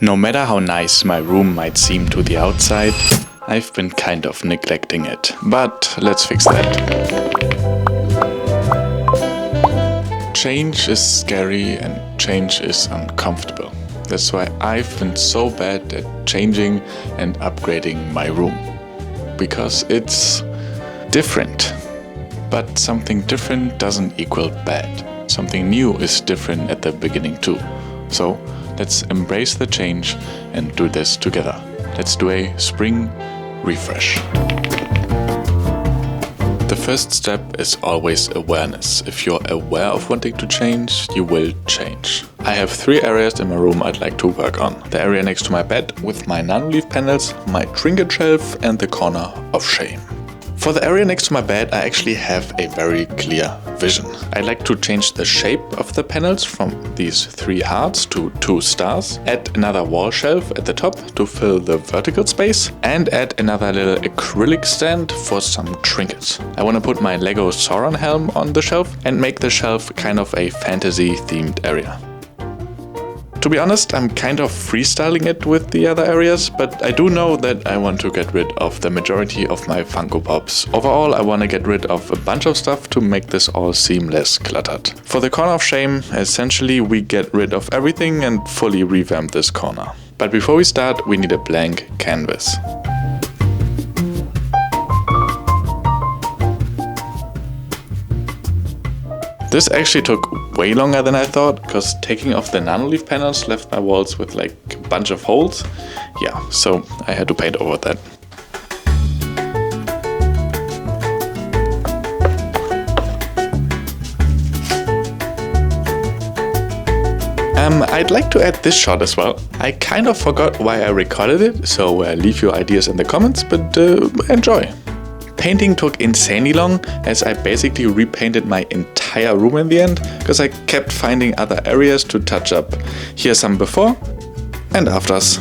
No matter how nice my room might seem to the outside, I've been kind of neglecting it. But let's fix that. Change is scary and change is uncomfortable. That's why I've been so bad at changing and upgrading my room. Because it's different. But something different doesn't equal bad. Something new is different at the beginning too. So let's embrace the change and do this together. Let's do a spring refresh. The first step is always awareness. If you're aware of wanting to change, you will change. I have 3 areas in my room I'd like to work on. The area next to my bed with my nano-leaf panels, my trinket shelf and the corner of shame. For the area next to my bed, I actually have a very clear vision. I'd like to change the shape of the panels from these 3 hearts to 2 stars, add another wall shelf at the top to fill the vertical space, and add another little acrylic stand for some trinkets. I want to put my Lego Sauron helm on the shelf and make the shelf kind of a fantasy themed area. To be honest, I'm kind of freestyling it with the other areas, but I do know that I want to get rid of the majority of my Funko Pops. Overall, I want to get rid of a bunch of stuff to make this all seem less cluttered. For the corner of shame, essentially we get rid of everything and fully revamp this corner. But before we start, we need a blank canvas. This actually took way longer than I thought, because taking off the nano-leaf panels left my walls with like a bunch of holes. Yeah, so I had to paint over that. I'd like to add this shot as well. I kind of forgot why I recorded it, so leave your ideas in the comments, but enjoy. Painting took insanely long, as I basically repainted my entire room in the end, because I kept finding other areas to touch up. Here's some before and afters.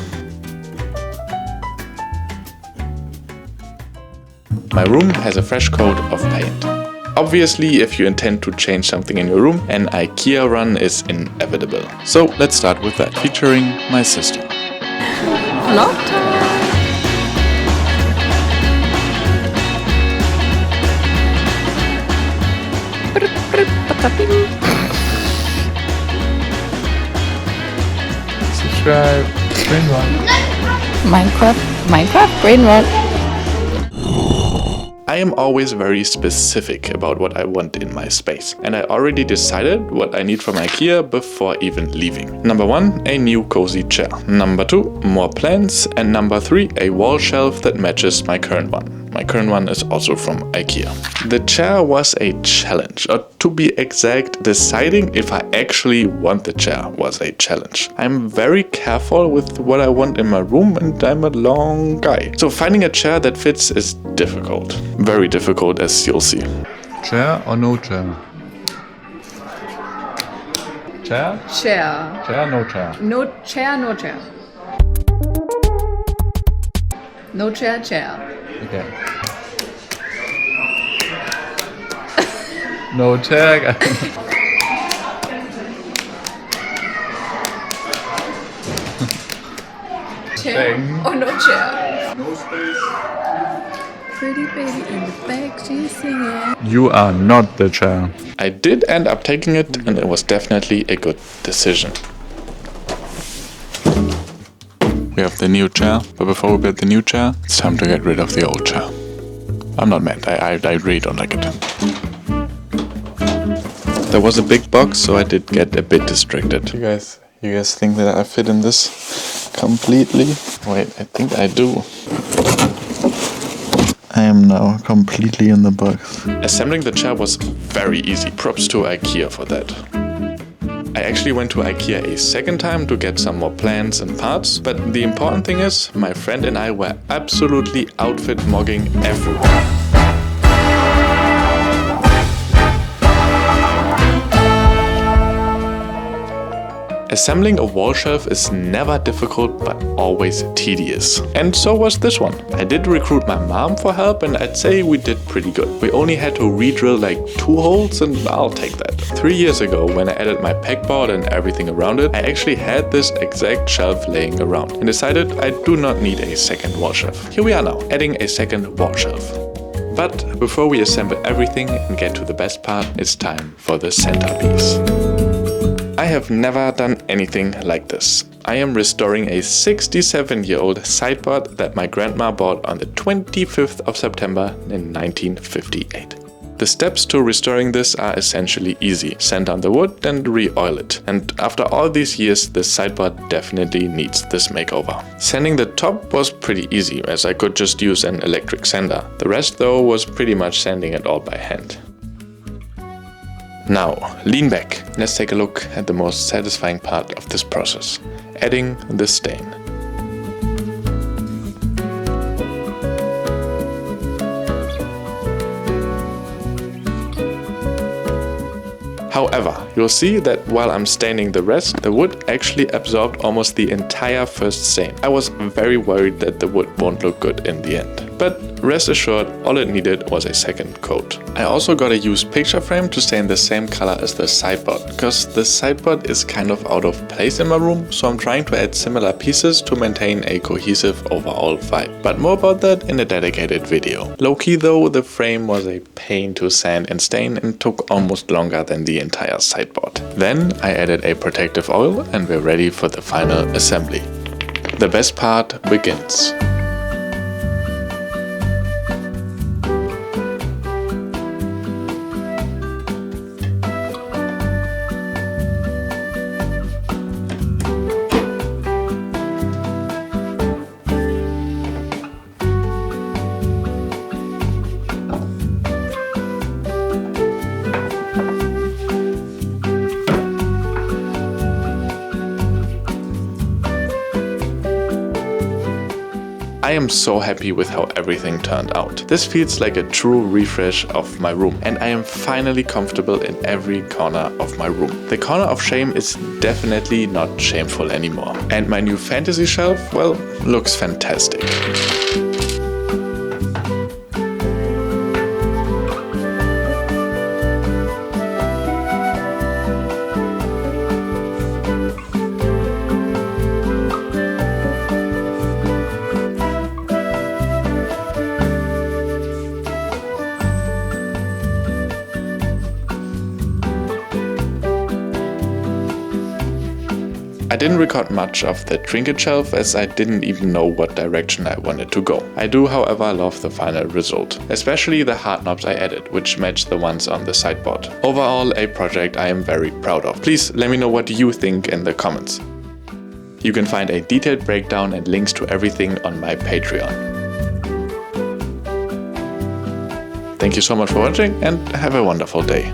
My room has a fresh coat of paint. Obviously, if you intend to change something in your room, an IKEA run is inevitable. So let's start with that, featuring my sister. Vlog time! Subscribe, brain rot. Minecraft, brain rot. I am always very specific about what I want in my space, and I already decided what I need from IKEA before even leaving. Number 1, a new cozy chair. Number 2, more plants. And number 3, a wall shelf that matches my current one. My current one is also from IKEA. The chair was a challenge, or to be exact, deciding if I actually want the chair was a challenge. I'm very careful with what I want in my room, and I'm a long guy. So finding a chair that fits is difficult. Very difficult, as you'll see. Chair or no chair? Chair? Chair. Chair, no chair. No chair, no chair. No chair, chair. Okay. No chair. Chair or no chair? No space. Pretty baby in the back, she's singing. You are not the chair. I did end up taking it, and it was definitely a good decision. We have the new chair, but before we build the new chair, it's time to get rid of the old chair. I'm not mad, I really don't like it. There was a big box, so I did get a bit distracted. You guys think that I fit in this completely? Wait, I think I do. I am now completely in the box. Assembling the chair was very easy. Props to IKEA for that. I actually went to IKEA a second time to get some more plans and parts, but the important thing is, my friend and I were absolutely outfit mogging everywhere. Assembling a wall shelf is never difficult but always tedious. And so was this one. I did recruit my mom for help and I'd say we did pretty good. We only had to re-drill like 2 holes and I'll take that. 3 years ago, when I added my pegboard and everything around it, I actually had this exact shelf laying around and decided I do not need a second wall shelf. Here we are now, adding a second wall shelf. But before we assemble everything and get to the best part, it's time for the centerpiece. I have never done anything like this. I am restoring a 67-year-old sideboard that my grandma bought on the 25th of September in 1958. The steps to restoring this are essentially easy. Sand down the wood and re-oil it. And after all these years, this sideboard definitely needs this makeover. Sanding the top was pretty easy, as I could just use an electric sander. The rest though was pretty much sanding it all by hand. Now, lean back. Let's take a look at the most satisfying part of this process. Adding the stain. However, you'll see that while I'm staining the rest, the wood actually absorbed almost the entire first stain. I was very worried that the wood won't look good in the end. But rest assured, all it needed was a second coat. I also got a used picture frame to stain the same color as the sideboard, because the sideboard is kind of out of place in my room, so I'm trying to add similar pieces to maintain a cohesive overall vibe. But more about that in a dedicated video. Low-key though, the frame was a pain to sand and stain and took almost longer than the entire sideboard. Then I added a protective oil and we're ready for the final assembly. The best part begins. I am so happy with how everything turned out. This feels like a true refresh of my room and I am finally comfortable in every corner of my room. The corner of shame is definitely not shameful anymore. And my new fantasy shelf, well, looks fantastic. I didn't record much of the trinket shelf as I didn't even know what direction I wanted to go. I do, however, love the final result, especially the hard knobs I added, which match the ones on the sideboard. Overall, a project I am very proud of. Please let me know what you think in the comments. You can find a detailed breakdown and links to everything on my Patreon. Thank you so much for watching and have a wonderful day.